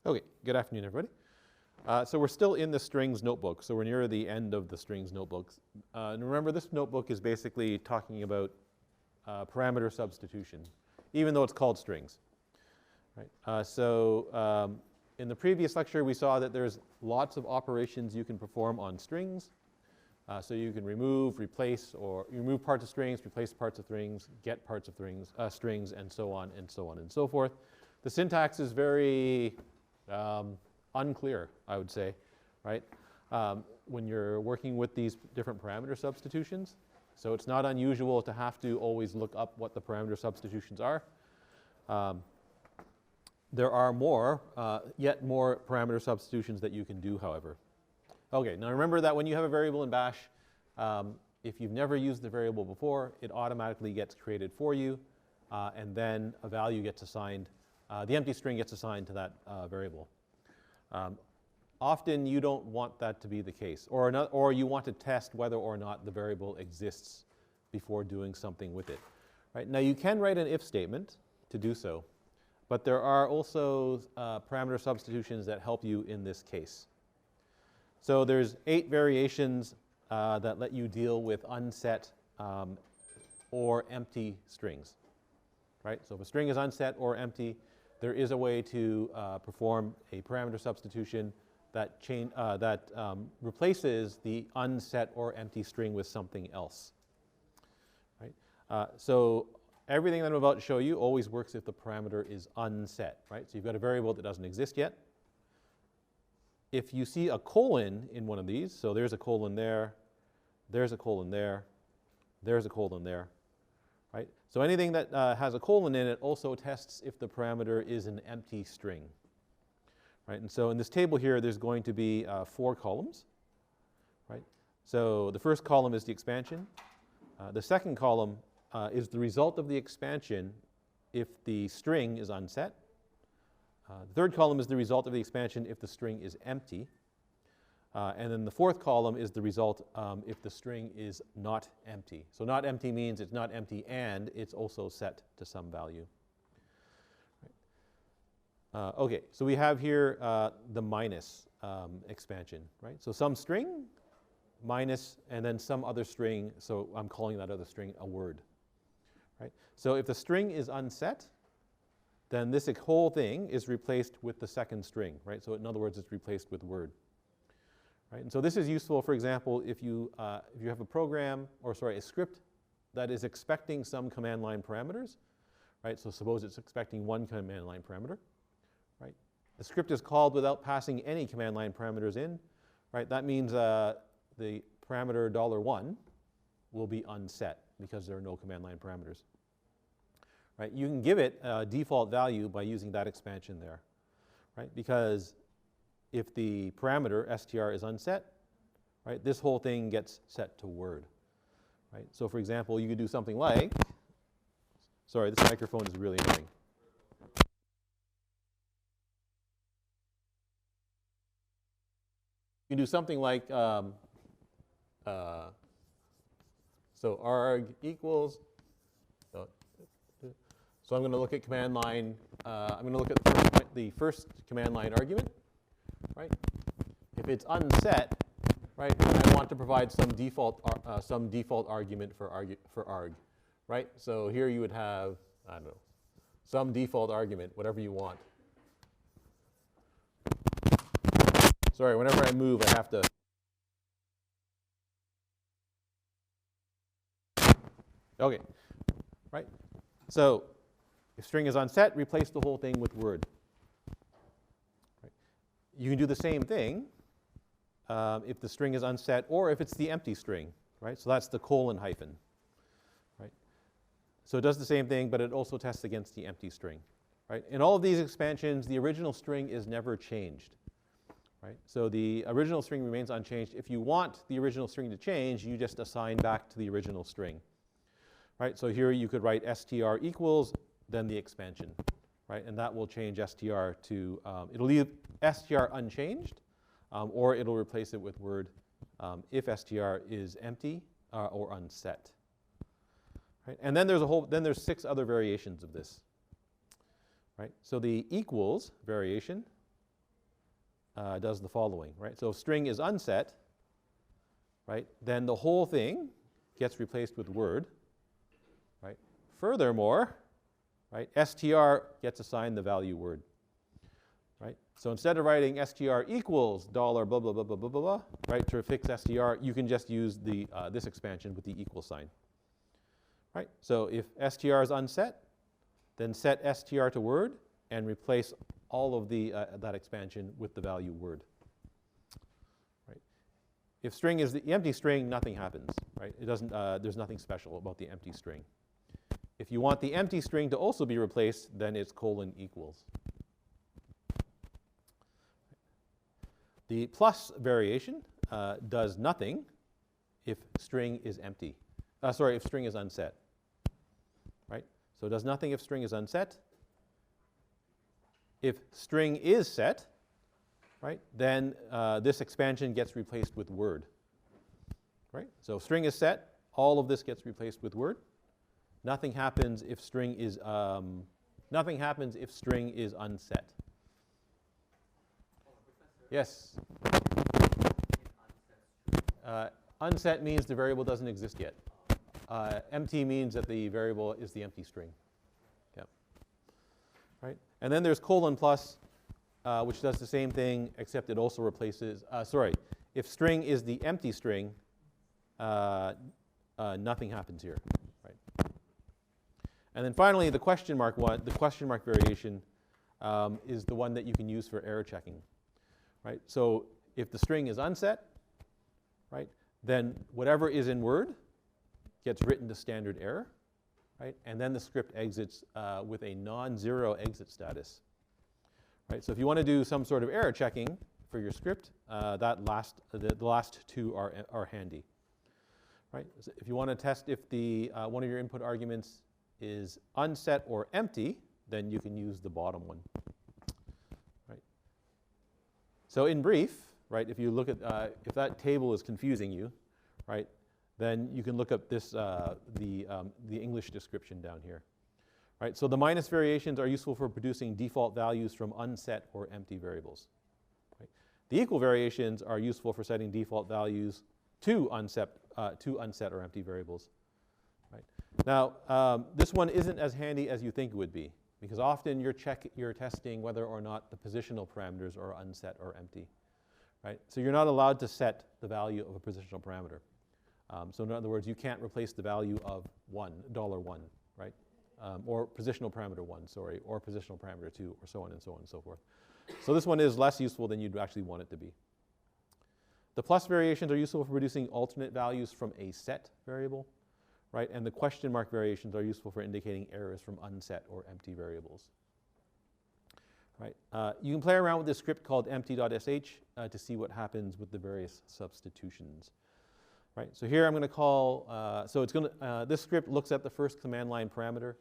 Okay, good afternoon, everybody. So we're still in the strings notebook, so we're near the end of the strings notebooks. And remember, this notebook is basically talking about parameter substitution, even though it's called strings. Right? In the previous lecture, we saw that there's lots of operations you can perform on strings. So you can remove, replace, or you remove parts of strings, replace parts of strings, get parts of strings, and so on and so on and so forth. The syntax is very unclear, I would say, right? When you're working with these different parameter substitutions. So it's not unusual to have to always look up what the parameter substitutions are. There are yet more parameter substitutions that you can do, however. Okay, now remember that when you have a variable in bash, if you've never used the variable before, it automatically gets created for you, and then a value gets assigned. The empty string gets assigned to that variable. Often you don't want that to be the case, or you want to test whether or not the variable exists before doing something with it. Right? Now you can write an if statement to do so, but there are also parameter substitutions that help you in this case. So there's 8 variations that let you deal with unset or empty strings. Right? So if a string is unset or empty, there is a way to perform a parameter substitution that replaces the unset or empty string with something else. Right? So everything that I'm about to show you always works if the parameter is unset. Right? So you've got a variable that doesn't exist yet. If you see a colon in one of these, so there's a colon there, there's a colon there, there's a colon there. Right? So anything that has a colon in it also tests if the parameter is an empty string. Right? And so in this table here, there's going to be 4 columns. Right? So the first column is the expansion. The second column is the result of the expansion if the string is unset. The third column is the result of the expansion if the string is empty. And then the fourth column is the result if the string is not empty. So not empty means it's not empty and it's also set to some value. Right. Okay, so we have here the minus expansion, right? So some string, minus, and then some other string, so I'm calling that other string a word. Right? So if the string is unset, then this whole thing is replaced with the second string, right? So in other words, it's replaced with word. Right? And so this is useful, for example, if you have a program, or sorry, a script that is expecting some command line parameters, right? So suppose it's expecting one command line parameter, right? The script is called without passing any command line parameters in, right? That means the parameter $1 will be unset because there are no command line parameters. Right? You can give it a default value by using that expansion there, right? Because if the parameter str is unset, right, this whole thing gets set to word, right? So for example, you could do something like, sorry, this microphone is really annoying. You can do something like, so arg equals, so I'm going to look at command line, I'm going to look at the first command line argument, right? If it's unset, right, then I want to provide some default argument for arg, right? So here you would have, I don't know, some default argument, whatever you want. Sorry, whenever I move, I have to. Okay, right? So if string is unset, replace the whole thing with word. Right. You can do the same thing if the string is unset or if it's the empty string, right? So that's the colon hyphen, right? So it does the same thing, but it also tests against the empty string, right? In all of these expansions, the original string is never changed, right? So the original string remains unchanged. If you want the original string to change, you just assign back to the original string, right? So here you could write str equals then the expansion, right? And that will change str to, it'll leave str unchanged, or it'll replace it with word if str is empty or unset. Right? And then there's 6 other variations of this, right? So the equals variation does the following, right? So if string is unset, right, then the whole thing gets replaced with word, right? Furthermore, right, str gets assigned the value word, right? So instead of writing str equals dollar blah, blah, blah, blah, blah, blah, blah, right, to fix str, you can just use the, this expansion with the equal sign, right? So if str is unset, then set str to word and replace all of the, that expansion with the value word, right? If string is the empty string, nothing happens, right? It doesn't, there's nothing special about the empty string. If you want the empty string to also be replaced, then it's colon equals. The plus variation does nothing if string is empty. Sorry, if string is unset, right? So it does nothing if string is unset. If string is set, right, then this expansion gets replaced with word, right? So if string is set, all of this gets replaced with word. Nothing happens if string is unset. Yes. Unset means the variable doesn't exist yet. Empty means that the variable is the empty string. Yep. Right. And then there's colon plus, which does the same thing, except it also replaces. If string is the empty string, nothing happens here. Right. And then finally, the question mark variation is the one that you can use for error checking. Right? So if the string is unset, right, then whatever is in word gets written to standard error, right? And then the script exits with a non-zero exit status. Right? So if you want to do some sort of error checking for your script, the last two are handy. Right? So if you want to test if the one of your input arguments is unset or empty, then you can use the bottom one. So in brief, right, if you look at, if that table is confusing you, right, then you can look up this, the English description down here. Right, so the minus variations are useful for producing default values from unset or empty variables. Right? The equal variations are useful for setting default values to unset or empty variables. Right? Now, this one isn't as handy as you think it would be, because often you're testing whether or not the positional parameters are unset or empty, right? So you're not allowed to set the value of a positional parameter. So in other words, you can't replace the value of $1, right? Or positional parameter 1, sorry, or positional parameter 2, or so on and so on and so forth. So this one is less useful than you'd actually want it to be. The plus variations are useful for producing alternate values from a set variable. Right? And the question mark variations are useful for indicating errors from unset or empty variables. Right? You can play around with this script called empty.sh to see what happens with the various substitutions. Right? So here I'm going to call, this script looks at the first command line parameter,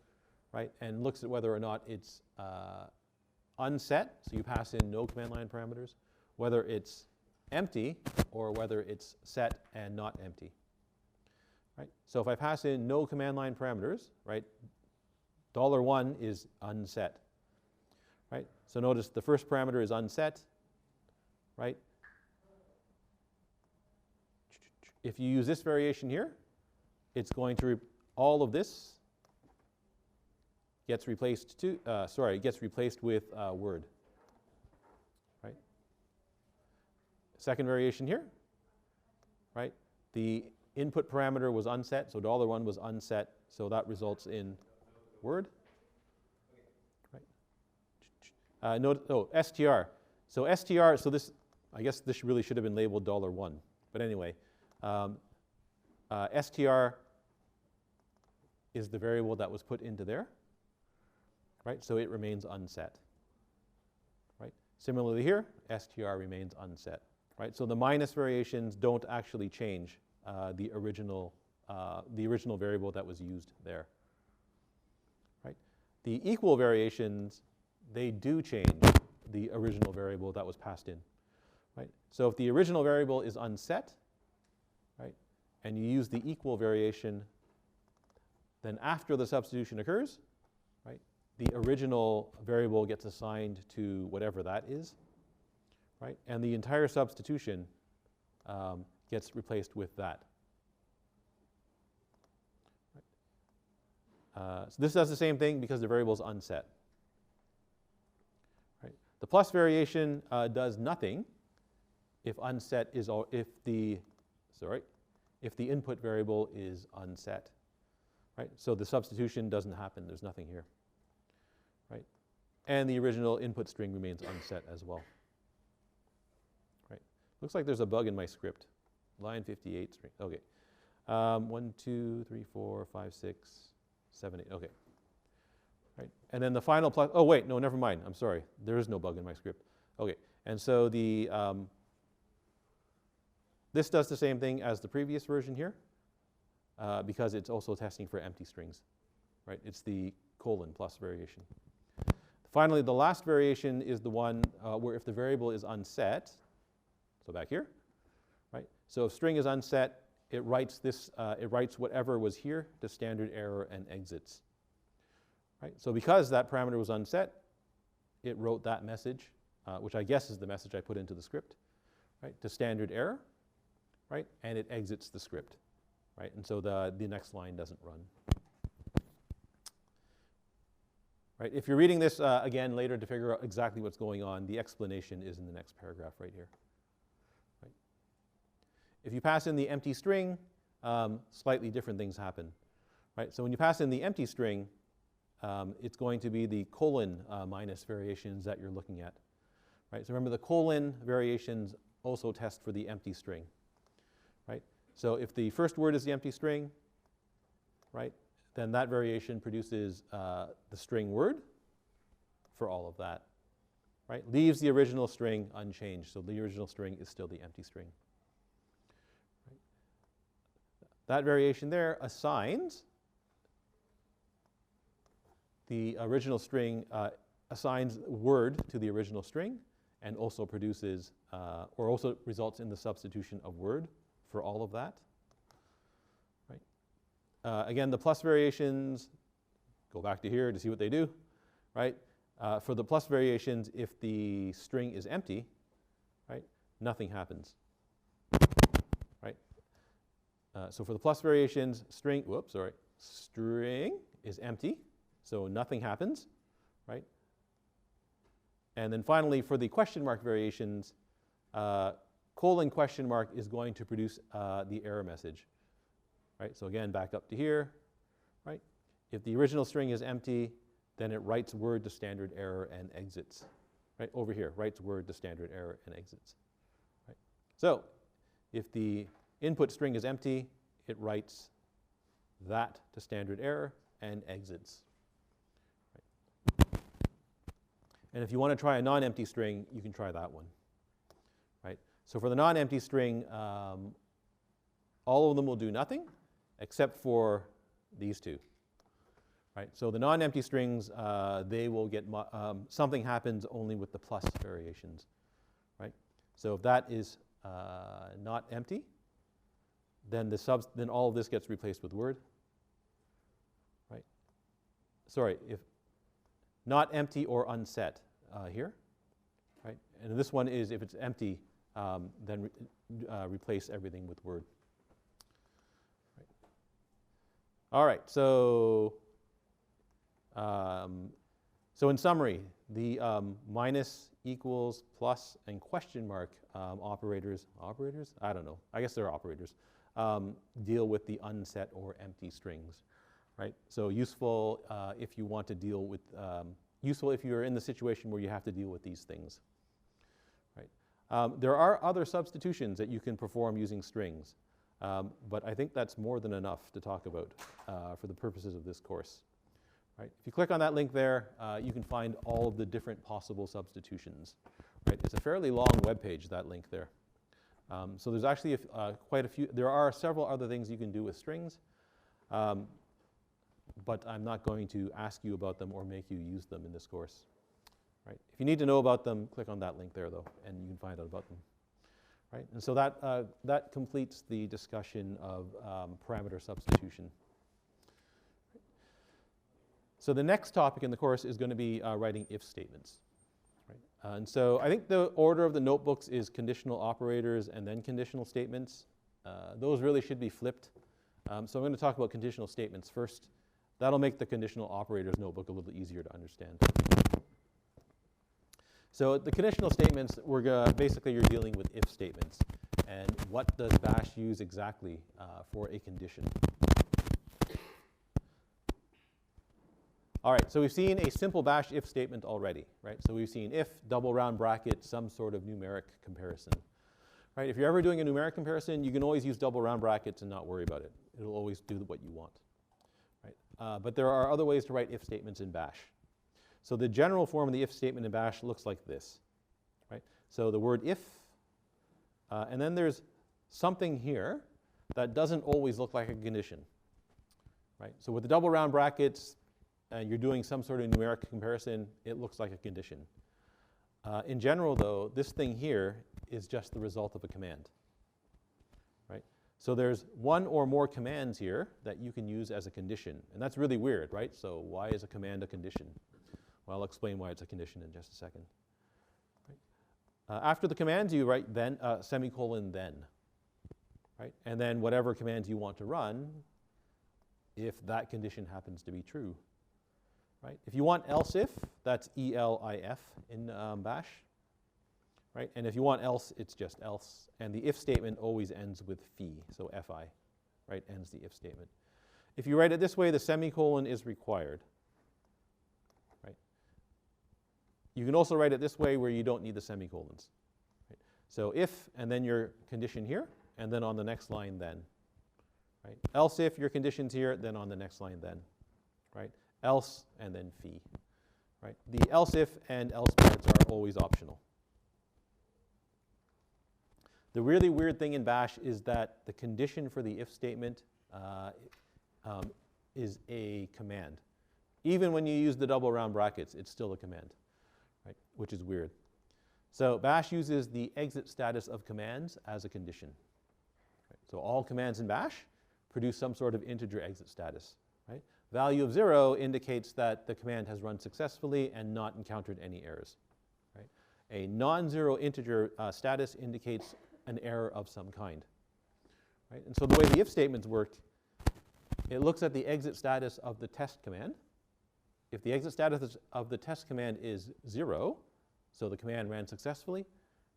right, and looks at whether or not it's unset, so you pass in no command line parameters, whether it's empty, or whether it's set and not empty. Right? So if I pass in no command line parameters, right, $1 is unset. Right? So notice the first parameter is unset. Right? If you use this variation here, it's going to all of this gets replaced with word. Right? Second variation here, right? The input parameter was unset, so $1 was unset, so that results in word. Right? str. So str, so this, I guess this really should have been labeled $1. But anyway, str is the variable that was put into there. Right? So it remains unset. Right? Similarly here, str remains unset. Right? So the minus variations don't actually change the original variable that was used there. Right? The equal variations, they do change the original variable that was passed in. Right? So if the original variable is unset, right, and you use the equal variation, then after the substitution occurs, right, the original variable gets assigned to whatever that is. right? And the entire substitution gets replaced with that. So this does the same thing because the variable is unset. Right? The plus variation does nothing if unset is if the input variable is unset. Right? So the substitution doesn't happen. There's nothing here. Right? And the original input string remains unset as well. Right? Looks like there's a bug in my script. Line 58 string. Okay. 1, 2, 3, 4, 5, 6, 7, 8. Okay. Right. And then the final plus. Oh wait, no, never mind. I'm sorry. There is no bug in my script. Okay. And so the this does the same thing as the previous version here, because it's also testing for empty strings. Right. It's the colon plus variation. Finally, the last variation is the one where if the variable is unset. So back here. Right. So if string is unset, it writes this. It writes whatever was here to standard error and exits. Right? So because that parameter was unset, it wrote that message, which I guess is the message I put into the script, right, to standard error, right, and it exits the script, right, and so the next line doesn't run. Right? If you're reading this again later to figure out exactly what's going on, the explanation is in the next paragraph right here. Right? If you pass in the empty string, slightly different things happen. Right? So when you pass in the empty string, it's going to be the colon minus variations that you're looking at. Right? So remember, the colon variations also test for the empty string. Right? So if the first word is the empty string, right, then that variation produces the string word for all of that. Right? Leaves the original string unchanged. So the original string is still the empty string. Right? That variation there assigns the original string, assigns word to the original string, and also produces, or also results in the substitution of word for all of that. Right? Again, the plus variations, go back to here to see what they do. Right? For the plus variations, if the string is empty, right, nothing happens. Right? So for the plus variations, string is empty. So nothing happens, right? And then finally, for the question mark variations, colon question mark is going to produce the error message, right? So again, back up to here, right? If the original string is empty, then it writes word to standard error and exits, right? Over here, writes word to standard error and exits, right? So if the input string is empty, it writes that to standard error and exits. And if you want to try a non-empty string, you can try that one. Right? So for the non-empty string, all of them will do nothing except for these two. Right? So the non-empty strings, they will get something happens only with the plus variations. Right? So if that is not empty, then then all of this gets replaced with word. Right? Sorry, if not empty or unset here, right? And this one is if it's empty, then replace everything with word. Right. All right, so in summary, the minus, equals, plus, and question mark operators, I don't know, I guess they're operators, deal with the unset or empty strings. Right? So useful if you want to deal with, useful if you're in the situation where you have to deal with these things. Right? There are other substitutions that you can perform using strings, but I think that's more than enough to talk about for the purposes of this course. Right? If you click on that link there, you can find all of the different possible substitutions. Right? It's a fairly long web page, that link there. So there's actually quite a few. There are several other things you can do with strings. But I'm not going to ask you about them or make you use them in this course. Right? If you need to know about them, click on that link there, though, and you can find out about them. Right? And so that completes the discussion of parameter substitution. So the next topic in the course is going to be writing if statements. And so I think the order of the notebooks is conditional operators and then conditional statements. Those really should be flipped. So I'm going to talk about conditional statements first. That'll make the conditional operators notebook a little easier to understand. So the conditional statements, basically you're dealing with if statements. And what does bash use exactly for a condition? All right, so we've seen a simple bash if statement already, right? So we've seen if, double round bracket, some sort of numeric comparison, right? If you're ever doing a numeric comparison, you can always use double round brackets and not worry about it. It'll always do what you want, right? But there are other ways to write if statements in bash. So the general form of the if statement in bash looks like this, right? So the word if, and then there's something here that doesn't always look like a condition, right? So with the double round brackets, and you're doing some sort of numeric comparison, it looks like a condition. In general, though, this thing here is just the result of a command, right? So there's one or more commands here that you can use as a condition, and that's really weird, right? So why is a command a condition? Well, I'll explain why it's a condition in just a second. Right? After the commands, you write then, semicolon then, right? And then whatever commands you want to run, if that condition happens to be true. Right? If you want else if, that's ELIF in bash, right? And if you want else, it's just else. And the if statement always ends with phi, so fi, right? Ends the if statement. If you write it this way, the semicolon is required, right? You can also write it this way where you don't need the semicolons. Right? So if, and then your condition here, and then on the next line then, right? Else if your condition's here, then on the next line then, right? Else, and then phi, right? The else if and else parts are always optional. The really weird thing in bash is that the condition for the if statement is a command. Even when you use the double round brackets, it's still a command, right? Which is weird. So bash uses the exit status of commands as a condition. Right? So all commands in bash produce some sort of integer exit status, right? Value of 0 indicates that the command has run successfully and not encountered any errors. Right? A non-zero integer status indicates an error of some kind. Right? And so the way the if statements work, it looks at the exit status of the test command. If the exit status of the test command is 0, so the command ran successfully,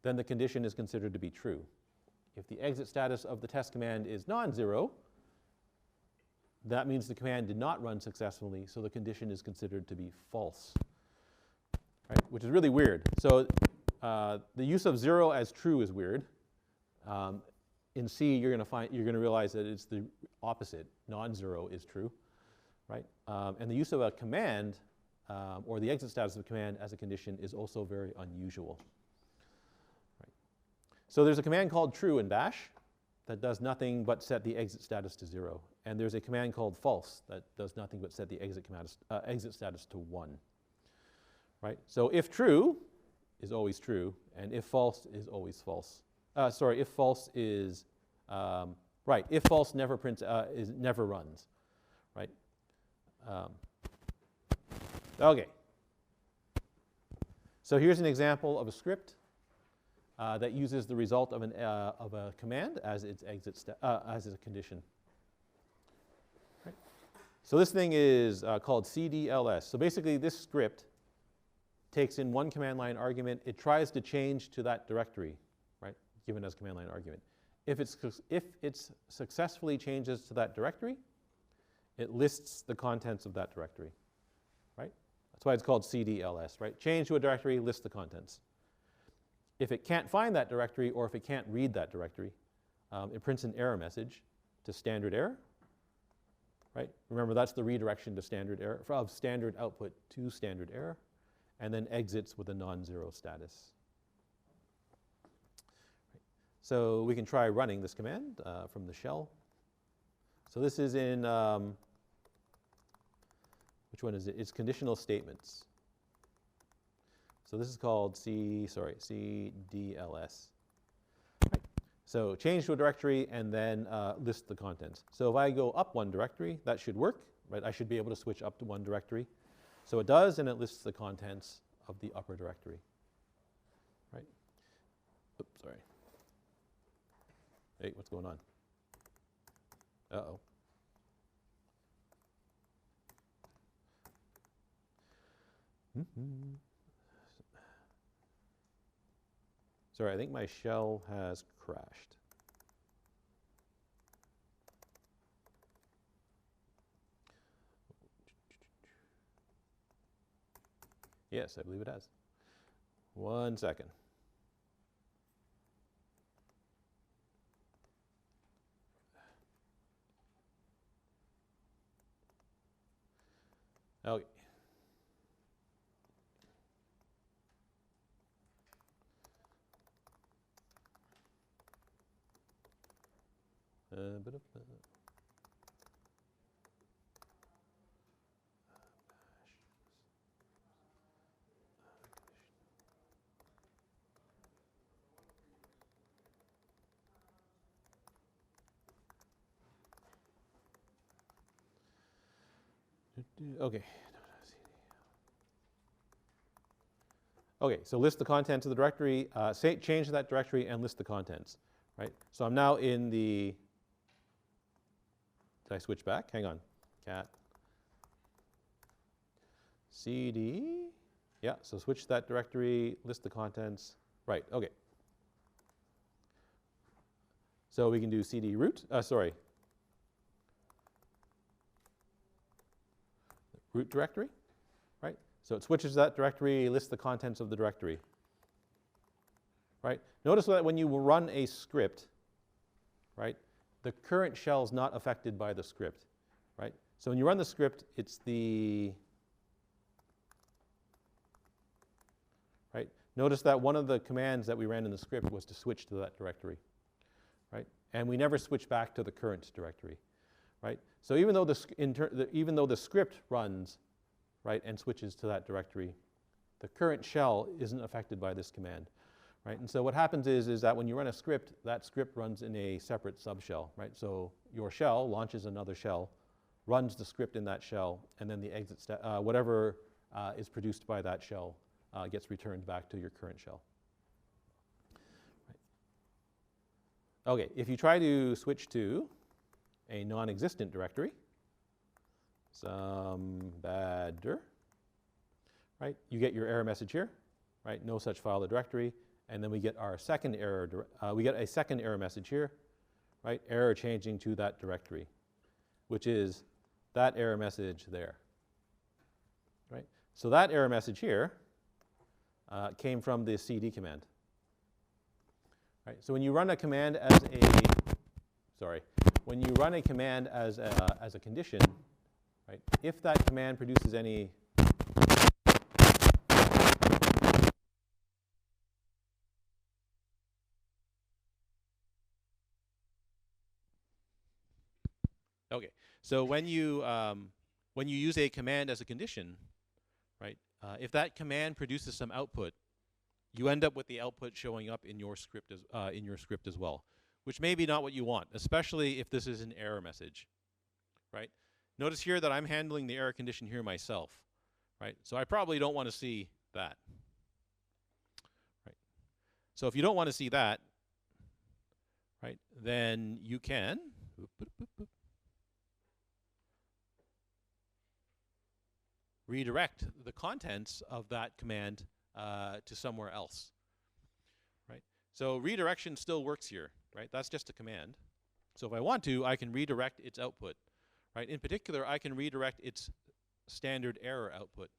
then the condition is considered to be true. If the exit status of the test command is non-zero, that means the command did not run successfully, so the condition is considered to be false, right? Which is really weird. So the use of 0 as true is weird. In C, you're going to realize that it's the opposite. Non-zero is true, right? And the use of a command or the exit status of a command as a condition is also very unusual. Right? So there's a command called true in bash that does nothing but set the exit status to 0. And there's a command called false that does nothing but set the exit status to 1. Right? So if true is always true, and if false is always false. If false is right. If false never prints never runs. Right? Okay. So here's an example of a script that uses the result of a command as its as a condition. Right? So this thing is called CDLS. So basically, this script takes in one command line argument. It tries to change to that directory, right, given as command line argument. If it successfully changes to that directory, it lists the contents of that directory. Right? That's why it's called CDLS. Right? Change to a directory, list the contents. If it can't find that directory, or if it can't read that directory, it prints an error message to standard error. Right? Remember, that's the redirection to standard error, of standard output to standard error, and then exits with a non-zero status. Right. So we can try running this command from the shell. So this is in, which one is it? It's conditional statements. So this is called CDLS. Right. So change to a directory and then list the contents. So if I go up one directory, that should work. Right? I should be able to switch up to one directory. So it does, and it lists the contents of the upper directory. right? Oops, sorry. Hey, what's going on? Uh-oh. Sorry, I think my shell has crashed. Yes, I believe it has. 1 second. Okay. Okay. Okay, so list the contents of the directory, change that directory and list the contents, right? So I'm now in the, did I switch back? Hang on, cat cd, yeah, so switch that directory, list the contents, right, okay. So we can do cd root, root directory, right? So it switches that directory, lists the contents of the directory, right? Notice that when you run a script, right, the current shell is not affected by the script, right? So when you run the script, it's the, right? Notice that one of the commands that we ran in the script was to switch to that directory, right? And we never switch back to the current directory, right? So even though the script runs, right, and switches to that directory, the current shell isn't affected by this command, right? And so what happens is that when you run a script, that script runs in a separate subshell, right? So your shell launches another shell, runs the script in that shell, and then the exit whatever is produced by that shell gets returned back to your current shell. Right. Okay, if you try to switch to a non-existent directory, some badder, right? You get your error message here, right? No such file or directory, and then we get our second error. We get a second error message here, right? Error changing to that directory, which is that error message there, right? So that error message here came from the cd command, right? So when you run a command as when you run a command as a condition, right? If that command produces any okay, so when you use a command as a condition, right? If that command produces some output, you end up with the output showing up in your script as well, which may be not what you want, especially if this is an error message, right? Notice here that I'm handling the error condition here myself, right? So I probably don't want to see that, right? So if you don't want to see that, right, then you can redirect the contents of that command to somewhere else, right? So redirection still works here, right? That's just a command. So if I want to, I can redirect its output, right? In particular, I can redirect its standard error output,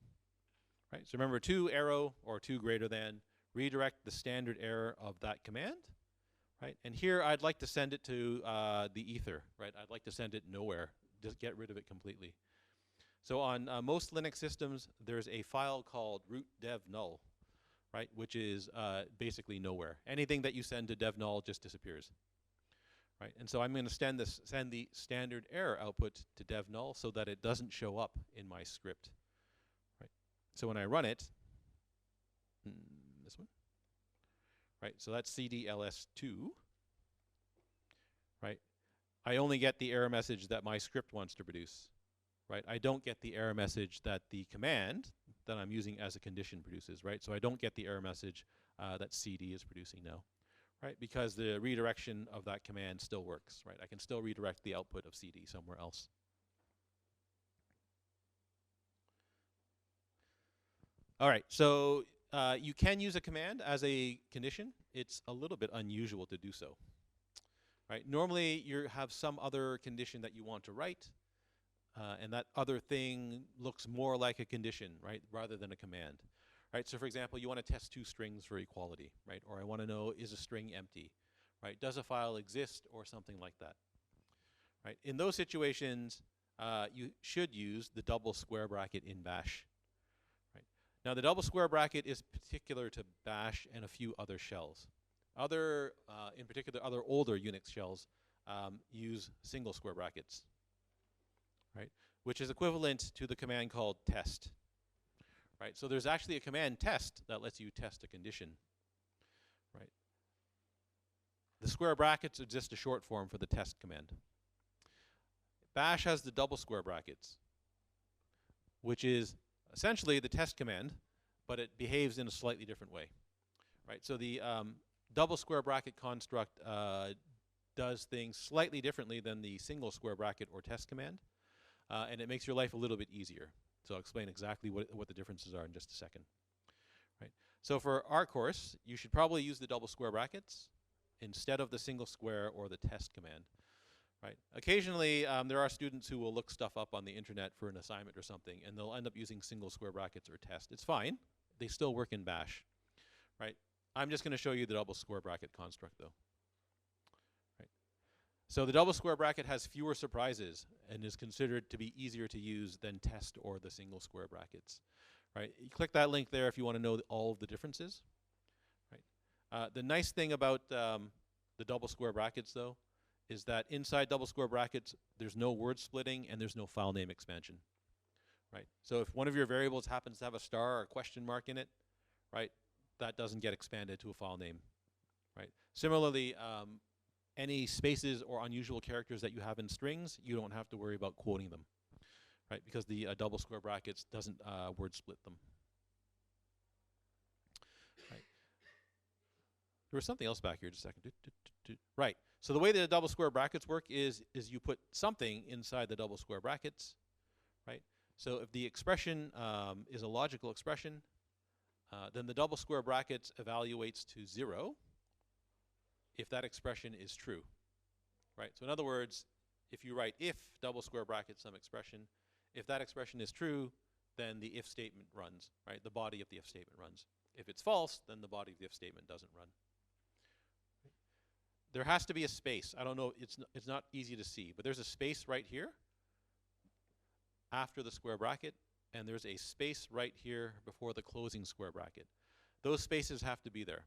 right? So remember, to arrow or to greater than, redirect the standard error of that command, right? And here I'd like to send it to the ether, right? I'd like to send it nowhere, just get rid of it completely. So on most Linux systems, there's a file called root dev null, right? Which is basically nowhere. Anything that you send to dev null just disappears, right? And so I'm going to send the standard error output to dev null so that it doesn't show up in my script, right? So when I run it, this one, right? So that's cdls2, right? I only get the error message that my script wants to produce, right? I don't get the error message that the command that I'm using as a condition produces, right? So I don't get the error message that CD is producing now, right? Because the redirection of that command still works, right? I can still redirect the output of CD somewhere else. All right, so you can use a command as a condition. It's a little bit unusual to do so, right? Normally, you have some other condition that you want to write, and that other thing looks more like a condition, right, rather than a command, right? So for example, you want to test two strings for equality, right? Or I want to know, is a string empty, right? Does a file exist, or something like that, right? In those situations, you should use the double square bracket in bash, right? Now the double square bracket is particular to bash and a few other shells. In particular, other older Unix shells use single square brackets, right? Which is equivalent to the command called test, right? So there's actually a command test that lets you test a condition, right? The square brackets are just a short form for the test command. Bash has the double square brackets, which is essentially the test command, but it behaves in a slightly different way, right? So the double square bracket construct does things slightly differently than the single square bracket or test command. And it makes your life a little bit easier. So I'll explain exactly what the differences are in just a second. Right. So for our course, you should probably use the double square brackets instead of the single square or the test command. Right. Occasionally, there are students who will look stuff up on the internet for an assignment or something, and they'll end up using single square brackets or test. It's fine. They still work in bash. Right. I'm just going to show you the double square bracket construct, though. So the double square bracket has fewer surprises and is considered to be easier to use than test or the single square brackets, right? You click that link there if you want to know all of the differences, right? The nice thing about the double square brackets, though, is that inside double square brackets, there's no word splitting and there's no file name expansion, right? So if one of your variables happens to have a star or a question mark in it, right, that doesn't get expanded to a file name, right? Similarly, any spaces or unusual characters that you have in strings, you don't have to worry about quoting them, right? Because the double square brackets doesn't word split them. Right. There was something else back here. Just a second. Right. So the way the double square brackets work is you put something inside the double square brackets, right? So if the expression is a logical expression, then the double square brackets evaluates to 0. If that expression is true, right? So in other words, if you write if double square bracket some expression, if that expression is true, then the if statement runs, right? The body of the if statement runs. If it's false, then the body of the if statement doesn't run. There has to be a space. I don't know, it's not easy to see, but there's a space right here after the square bracket, and there's a space right here before the closing square bracket. Those spaces have to be there.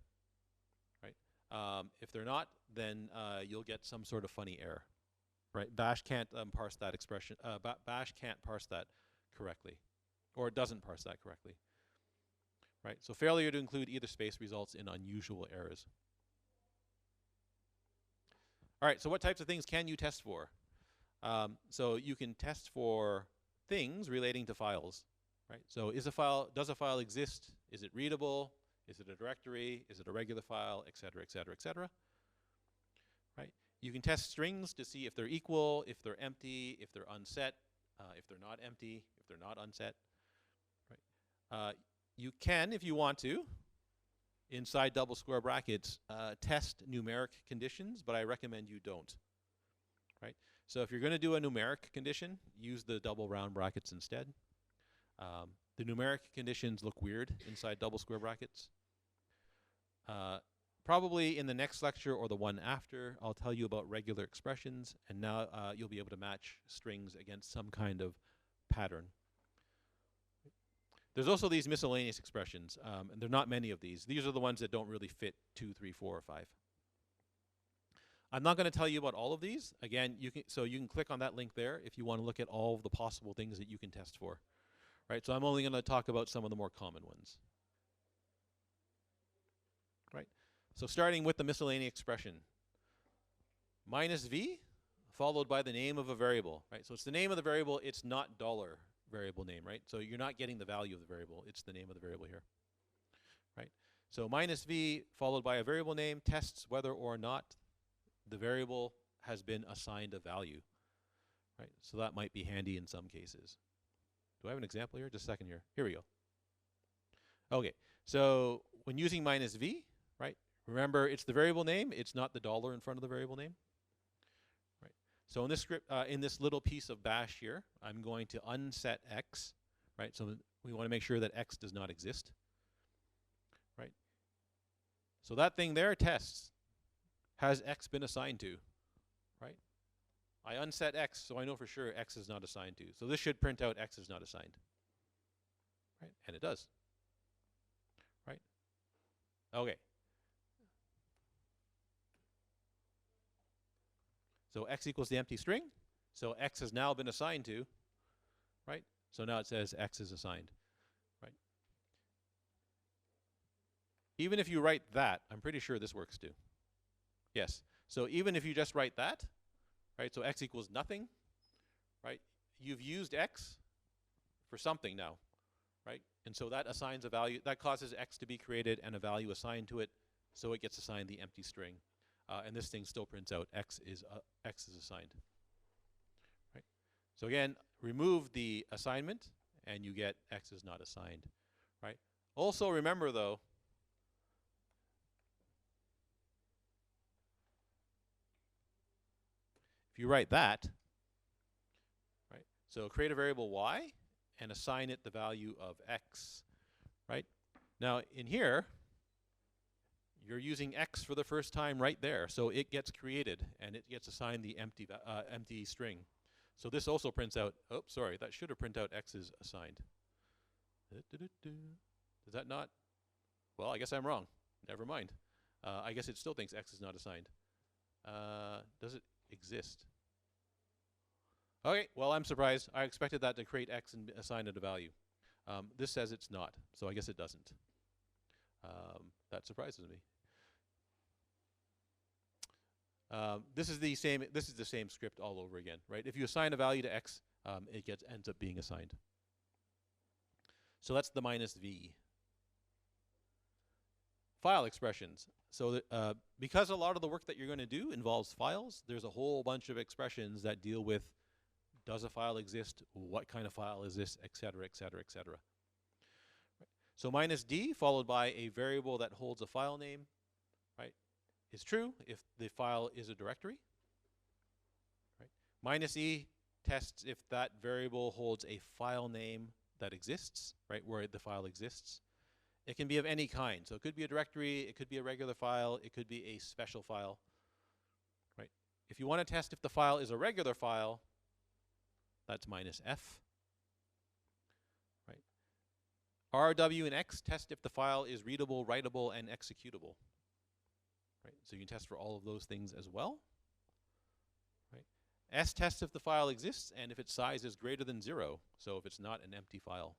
If they're not, then you'll get some sort of funny error, right? Bash can't parse that expression. Bash can't parse that correctly, or it doesn't parse that correctly, right? So failure to include either space results in unusual errors. All right, so what types of things can you test for? So you can test for things relating to files, right? So does a file exist? Is it readable? Is it a directory? Is it a regular file? Et cetera, et cetera, et cetera. Right? You can test strings to see if they're equal, if they're empty, if they're unset, if they're not empty, if they're not unset. Right? You can, if you want to, inside double square brackets, test numeric conditions, but I recommend you don't. Right? So if you're going to do a numeric condition, use the double round brackets instead. The numeric conditions look weird inside double square brackets. Probably in the next lecture or the one after, I'll tell you about regular expressions, and now you'll be able to match strings against some kind of pattern. There's also these miscellaneous expressions, and there are not many of these. These are the ones that don't really fit 2, 3, 4, or 5. I'm not going to tell you about all of these. Again, you can click on that link there if you want to look at all of the possible things that you can test for. Right, so I'm only going to talk about some of the more common ones. Right, so starting with the miscellaneous expression, minus v followed by the name of a variable. Right, so it's the name of the variable. It's not $. variable name, right? So you're not getting the value of the variable. It's the name of the variable here, right? So minus v followed by a variable name tests whether or not the variable has been assigned a value, right? So that might be handy in some cases. Do I have an example here? Just a second here. Here we go. Okay, so when using minus v, right, remember it's the variable name. It's not the dollar in front of the variable name, right? So in this script, in this little piece of bash here, I'm going to unset x, right? So we want to make sure that x does not exist, right? So that thing there tests, has x been assigned to, right? I unset x, so I know for sure x is not assigned to. So this should print out x is not assigned, right? And it does, right? Okay. So x equals the empty string. So x has now been assigned to, right? So now it says x is assigned, right? Even if you write that, I'm pretty sure this works too. Yes. So even if you just write that, right? So x equals nothing, right? You've used x for something now, right? And so that assigns a value, that causes x to be created and a value assigned to it, so it gets assigned the empty string. And this thing still prints out x is assigned, right? So again, remove the assignment and you get x is not assigned, right? Also remember though, if you write that, right? So create a variable y and assign it the value of x, right? Now in here, you're using x for the first time right there, so it gets created and it gets assigned the empty string. So this also prints out, oh, sorry, that should have printed out x is assigned. Does that not? Well, I guess I'm wrong. Never mind. I guess it still thinks x is not assigned. Does it exist? Okay, well, I'm surprised. I expected that to create x and assign it a value. This says it's not, so I guess it doesn't. That surprises me. This is the same script all over again, right? If you assign a value to x, it ends up being assigned. So that's the minus v. File expressions. So because a lot of the work that you're going to do involves files, there's a whole bunch of expressions that deal with, does a file exist, what kind of file is this, et cetera, et cetera, et cetera. Right. So minus d followed by a variable that holds a file name, right, is true if the file is a directory. Right. Minus e tests if that variable holds a file name that exists, right, where the file exists. It can be of any kind. So it could be a directory, it could be a regular file, it could be a special file, right? If you want to test if the file is a regular file, that's minus f, right? R, W, and X test if the file is readable, writable, and executable, right? So you can test for all of those things as well, right? S tests if the file exists and if its size is greater than 0, so if it's not an empty file.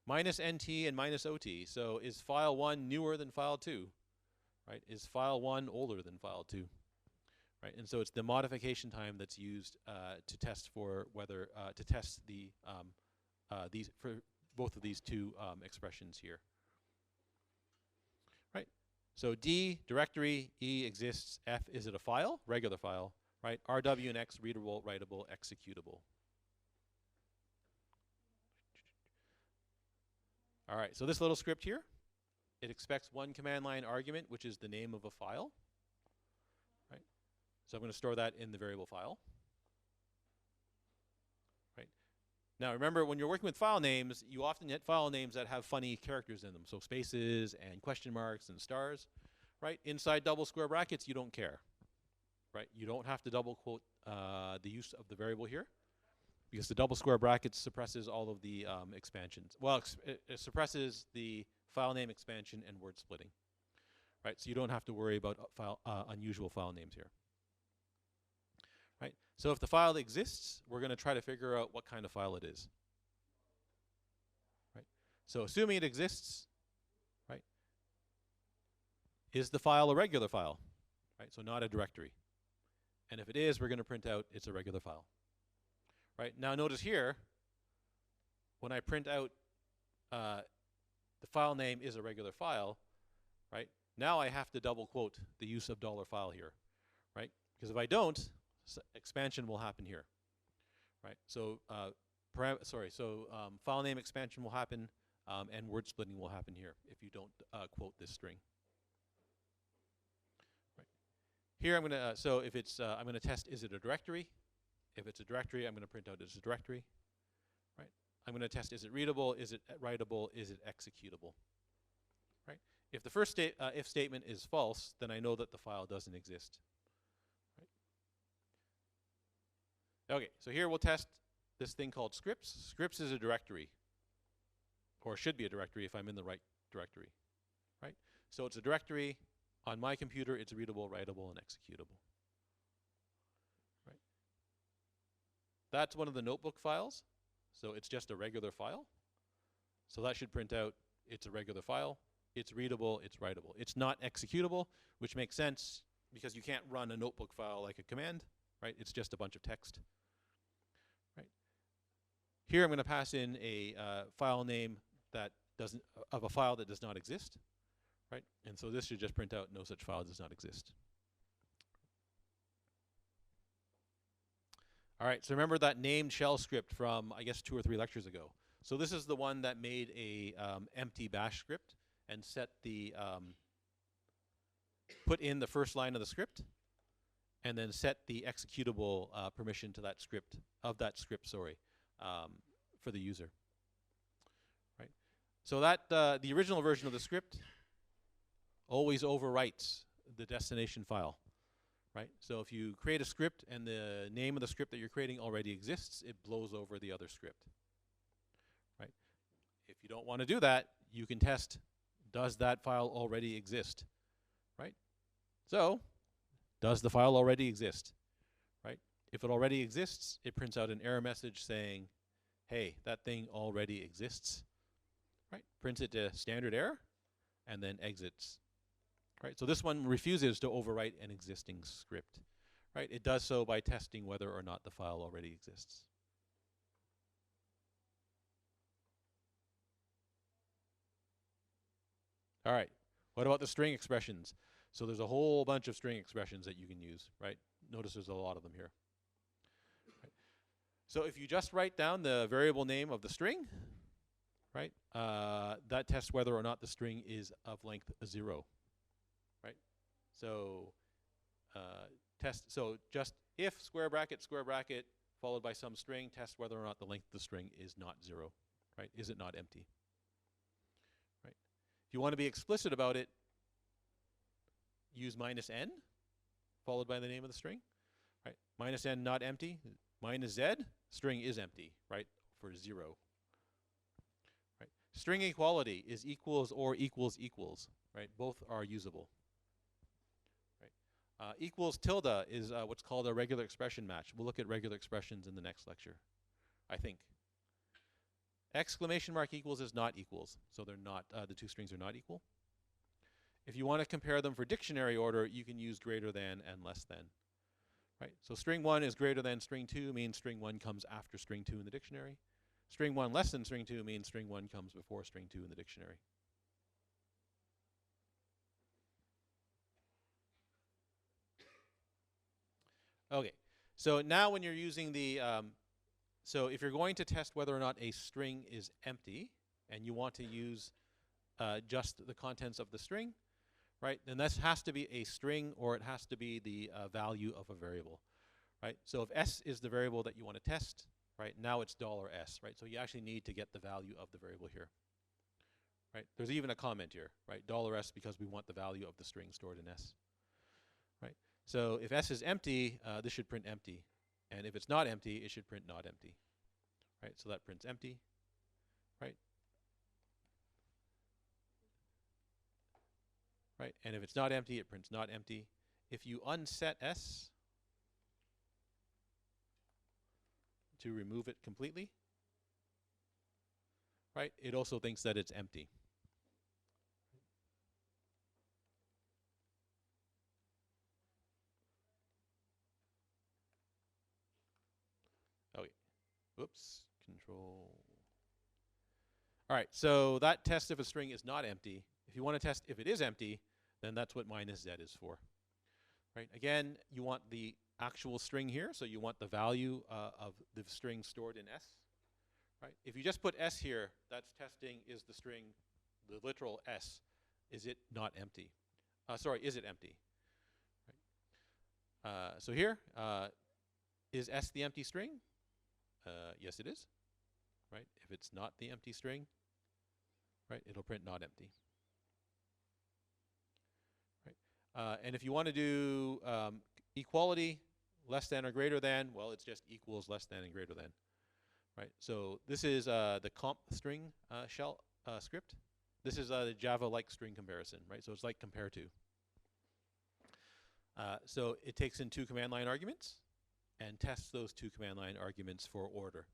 Minus NT and minus OT. So is file 1 newer than file 2? Right? Is file 1 older than file 2? Right? And so it's the modification time that's used to test for whether to test the these for both of these two expressions here. Right? So D directory, E exists, F is it a file? Regular file. Right? R, W, and X readable, writable, executable. All right, so this little script here, it expects one command line argument, which is the name of a file, right? So I'm going to store that in the variable file, right? Now remember, when you're working with file names, you often get file names that have funny characters in them, so spaces and question marks and stars, right? Inside double square brackets, you don't care, right? You don't have to double quote the use of the variable here, because the double square brackets suppresses all of the expansions. Well, it suppresses the file name expansion and word splitting, right? So you don't have to worry about unusual file names here, right? So if the file exists, we're going to try to figure out what kind of file it is, right? So assuming it exists, right, is the file a regular file, right? So not a directory. And if it is, we're going to print out it's a regular file. right? Now notice here, when I print out the file name is a regular file, right? Now I have to double quote the use of $file here, right? Because if I don't, expansion will happen here, right? So file name expansion will happen, and word splitting will happen here if you don't quote this string. Right. Here I'm gonna so if it's I'm gonna test, is it a directory? If it's a directory, I'm gonna print out it's a directory. Right. I'm gonna test, is it readable? Is it writable? Is it executable? Right. If the first if statement is false, then I know that the file doesn't exist. Right. Okay. So here we'll test this thing called scripts. Scripts is a directory, or should be a directory if I'm in the right directory, right? So it's a directory. On my computer, it's readable, writable, and executable, right? That's one of the notebook files. So it's just a regular file. So that should print out, it's a regular file. It's readable, it's writable. It's not executable, which makes sense because you can't run a notebook file like a command, right? It's just a bunch of text. Here I'm going to pass in a file name that doesn't, of a file that does not exist, right? And so this should just print out no such file does not exist. All right, so remember that named shell script from, I guess, 2 or 3 lectures ago. So this is the one that made a empty bash script and set the, put in the first line of the script and then set the executable permission to that script, for the user, right? So that the original version of the script always overwrites the destination file, right? So if you create a script and the name of the script that you're creating already exists, it blows over the other script, right? If you don't want to do that, you can test, does that file already exist, right? So, does the file already exist, right? If it already exists, it prints out an error message saying, hey, that thing already exists, right? Prints it to standard error, and then exits, right? So this one refuses to overwrite an existing script, right? It does so by testing whether or not the file already exists. All right, what about the string expressions? So there's a whole bunch of string expressions that you can use, right? Notice there's a lot of them here. So if you just write down the variable name of the string, right, that tests whether or not the string is of length 0, right? So so just if square bracket followed by some string, test whether or not the length of the string is not 0, right? Is it not empty, right? If you want to be explicit about it, use -n followed by the name of the string, right? -n not empty, -z, string is empty, right, for 0. Right? String equality is equals or equals equals, right? Both are usable. Right? Equals tilde is what's called a regular expression match. We'll look at regular expressions in the next lecture, I think. Exclamation mark equals is not equals, so they're not, the two strings are not equal. If you want to compare them for dictionary order, you can use greater than and less than. Right? So string 1 is greater than string 2 means string 1 comes after string 2 in the dictionary. String 1 less than string 2 means string 1 comes before string 2 in the dictionary. Okay, so now when you're using the, so if you're going to test whether or not a string is empty and you want to use just the contents of the string, right, then this has to be a string or it has to be the value of a variable, right? So if s is the variable that you want to test, right, now it's $s, right? So you actually need to get the value of the variable here, right? There's even a comment here, right, $s because we want the value of the string stored in s, right? So if s is empty, this should print empty, and if it's not empty, it should print not empty, right? So that prints empty, right? Right, and if it's not empty, it prints not empty. If you unset s to remove it completely, right, it also thinks that it's empty. Okay, Whoops, control. All right, so that tests if a string is not empty. If you want to test if it is empty, then that's what minus z is for. Right? Again, you want the actual string here, so you want the value of the string stored in S. Right? If you just put S here, that's testing is the string, the literal S, is it not empty? Sorry, is it empty? Right? So here, is S the empty string? Yes, it is. Right? If it's not the empty string, right, it'll print not empty. Right? And if you want to do equality, less than or greater than, well, it's just equals less than and greater than. Right? So this is the comp string shell script. This is the Java-like string comparison, right? So it's like compare to. So it takes in 2 command line arguments and tests those 2 command line arguments for order.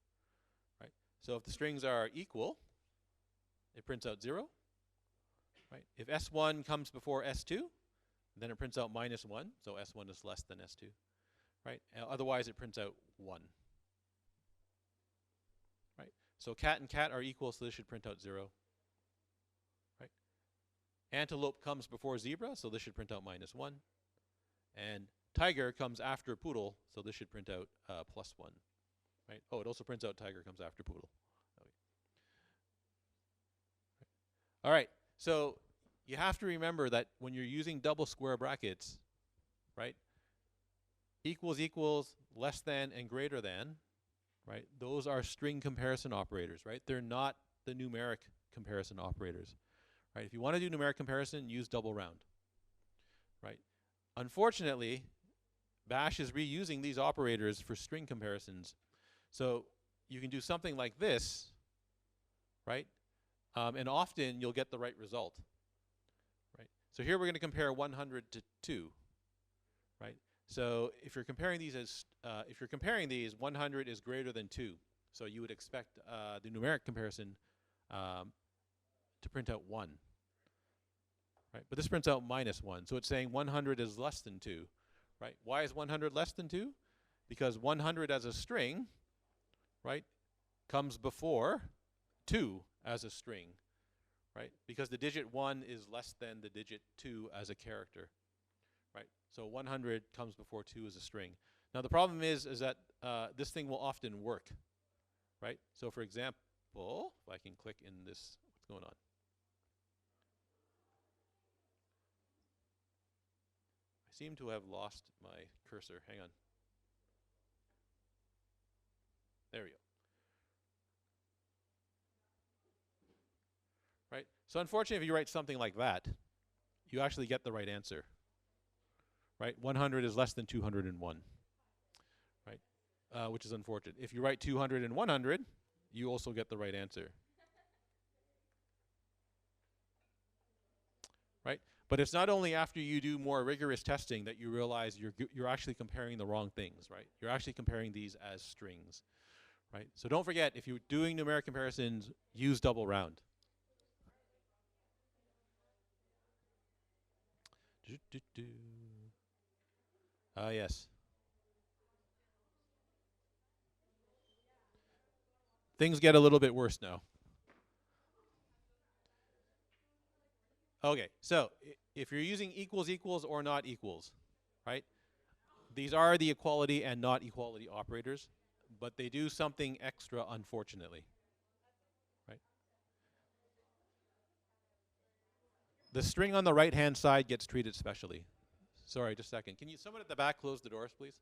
Right? So if the strings are equal, it prints out 0. Right? If S1 comes before S2, then it prints out -1, so S1 is less than S2. Right? Otherwise, it prints out 1. Right? So cat and cat are equal, so this should print out 0. Right? Antelope comes before zebra, so this should print out -1. And tiger comes after poodle, so this should print out +1. Right? Oh, it also prints out tiger comes after poodle. Okay. Right. All right, so you have to remember that when you're using double square brackets, right, equals equals, less than, and greater than, right, those are string comparison operators, right? They're not the numeric comparison operators, right? If you want to do numeric comparison, use double round, right? Unfortunately, Bash is reusing these operators for string comparisons. So you can do something like this, right? And often you'll get the right result, right? So here we're going to compare 100 to 2, right? So if you're comparing these 100 is greater than 2. So you would expect the numeric comparison to print out 1. Right? But this prints out -1. So it's saying 100 is less than 2. Right? Why is 100 less than 2? Because 100 as a string, right, comes before 2 as a string. Right? Because the digit 1 is less than the digit 2 as a character. Right? So 100 comes before 2 as a string. Now the problem is that this thing will often work. Right? So for example, if I can click in this, what's going on? I seem to have lost my cursor. Hang on. There we go. Right? So unfortunately, if you write something like that, you actually get the right answer. Right? 100 is less than 201. Right? Which is unfortunate. If you write 200 and 100, you also get the right answer. Right? But it's not only after you do more rigorous testing that you realize you're actually comparing the wrong things, right? You're actually comparing these as strings, right? So don't forget, if you're doing numeric comparisons, use double round. Yes. Things get a little bit worse now. Okay, so if you're using equals equals or not equals, right? These are the equality and not equality operators, but they do something extra, unfortunately. Right? The string on the right-hand side gets treated specially. Sorry, just a second. Can you, someone at the back, close the doors, please?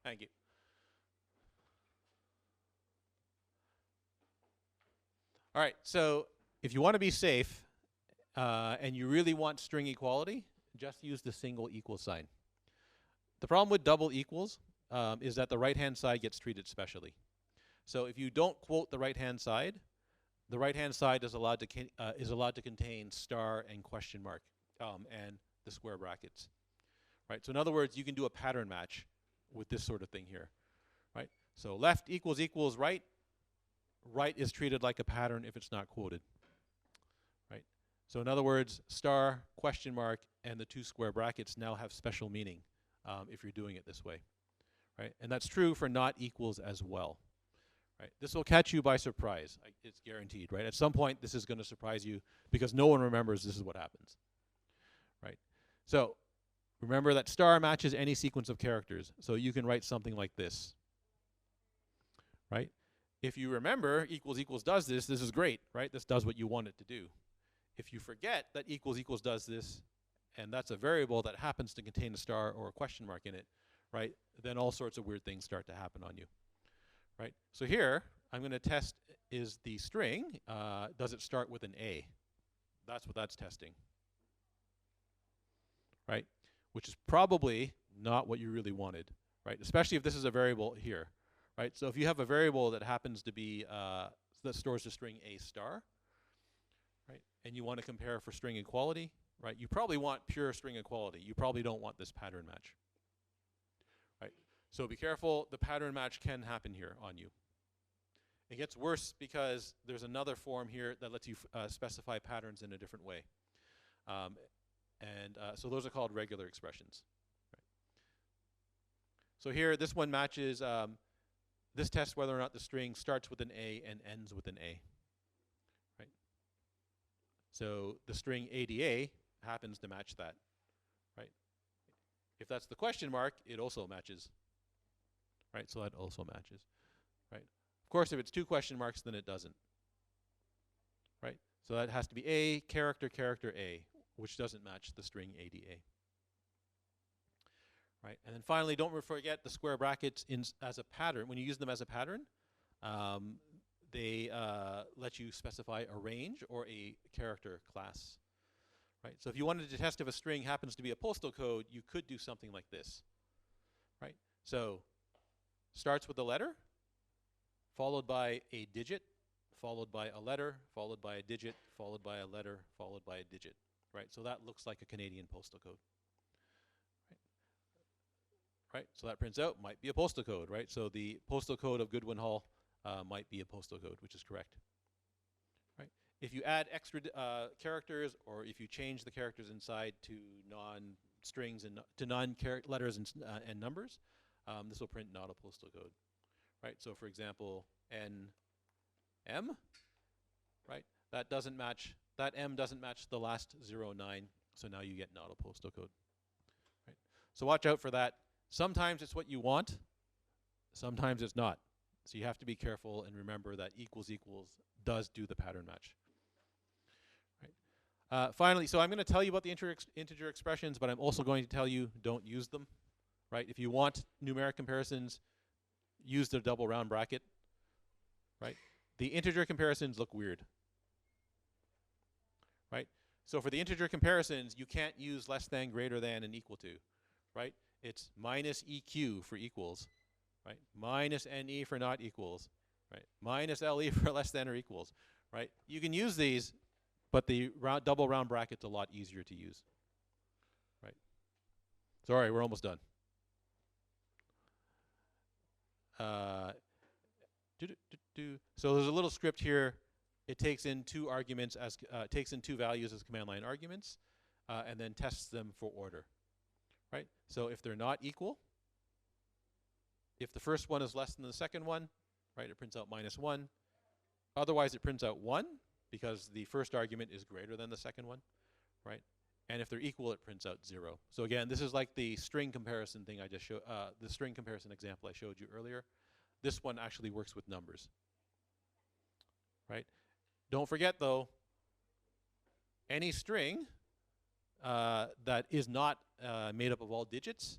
Thank you. All right, so if you want to be safe and you really want string equality, just use the single equal sign. The problem with double equals is that the right-hand side gets treated specially. So if you don't quote the right-hand side is allowed to contain star and question mark and the square brackets. Right? So in other words, you can do a pattern match with this sort of thing here. Right? So left equals equals right. Right is treated like a pattern if it's not quoted. Right? So in other words, star, question mark, and the two square brackets now have special meaning if you're doing it this way, right? And that's true for not equals as well, right? This will catch you by surprise. It's guaranteed, right? At some point, this is going to surprise you because no one remembers this is what happens, right? So remember that star matches any sequence of characters. So you can write something like this, right? If you remember equals equals does this is great, right? This does what you want it to do. If you forget that equals equals does this, and that's a variable that happens to contain a star or a question mark in it, right, then all sorts of weird things start to happen on you, right? So here, I'm going to test, is the string, does it start with an A? That's what that's testing, right? Which is probably not what you really wanted, right? Especially if this is a variable here, right? So if you have a variable that happens to be, that stores the string A star, right, and you want to compare for string equality, right, you probably want pure string equality. You probably don't want this pattern match, right? So be careful, the pattern match can happen here on you. It gets worse because there's another form here that lets you specify patterns in a different way. So those are called regular expressions. Right? So here, this one matches, this tests whether or not the string starts with an A and ends with an A. Right? So the string ADA happens to match that. Right? If that's the question mark, it also matches. Right? So that also matches. Right? Of course, if it's two question marks, then it doesn't. Right? So that has to be A, character, character, A, which doesn't match the string ADA. Right? And then finally, don't forget the square brackets as a pattern. When you use them as a pattern, they let you specify a range or a character class. Right? So if you wanted to test if a string happens to be a postal code, you could do something like this. Right? So starts with a letter, followed by a digit, followed by a letter, followed by a digit, followed by a letter, followed by a digit. Right? So that looks like a Canadian postal code. Right? So that prints out, might be a postal code, right? So the postal code of Goodwin Hall might be a postal code, which is correct. Right? If you add extra characters, or if you change the characters inside to non-strings and to non-letters and numbers, this will print not a postal code. Right? So for example, NM, right? That doesn't match, that M doesn't match the last 09, so now you get not a postal code. Right? So watch out for that. Sometimes it's what you want, sometimes it's not. So you have to be careful and remember that equals equals does do the pattern match. Right. Finally, so I'm going to tell you about the integer expressions, but I'm also going to tell you don't use them. Right? If you want numeric comparisons, use the double round bracket. Right? The integer comparisons look weird. Right? So for the integer comparisons, you can't use less than, greater than, and equal to. Right? It's minus EQ for equals, right? Minus NE for not equals, right? Minus LE for less than or equals, right? You can use these, but the double round bracket's a lot easier to use, right? Sorry, we're almost done. So there's a little script here. It takes in two arguments as takes in two values as command line arguments, and then tests them for order. Right? So if they're not equal, if the first one is less than the second one, right, it prints out -1. Otherwise, it prints out 1 because the first argument is greater than the second one, right? And if they're equal, it prints out 0. So again, this is like the string comparison thing I just showed, the string comparison example I showed you earlier. This one actually works with numbers, right? Don't forget though, any string that is not made up of all digits,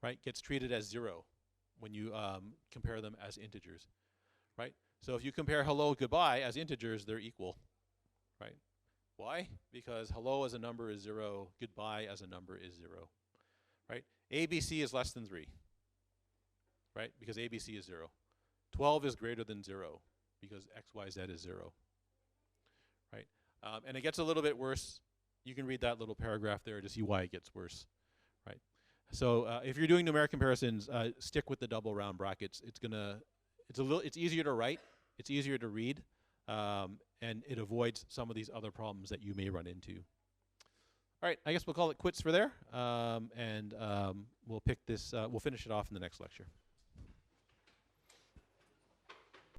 right, gets treated as 0 when you compare them as integers, right? So if you compare hello, goodbye as integers, they're equal, right? Why? Because hello as a number is 0, goodbye as a number is 0, right? ABC is less than 3, right? Because ABC is 0. 12 is greater than 0 because XYZ is 0, right? And it gets a little bit worse. You can read that little paragraph there to see why it gets worse, right? So if you're doing numeric comparisons, stick with the double round brackets. It's easier to write, it's easier to read, and it avoids some of these other problems that you may run into. All right, I guess we'll call it quits for there, and we'll pick this. We'll finish it off in the next lecture.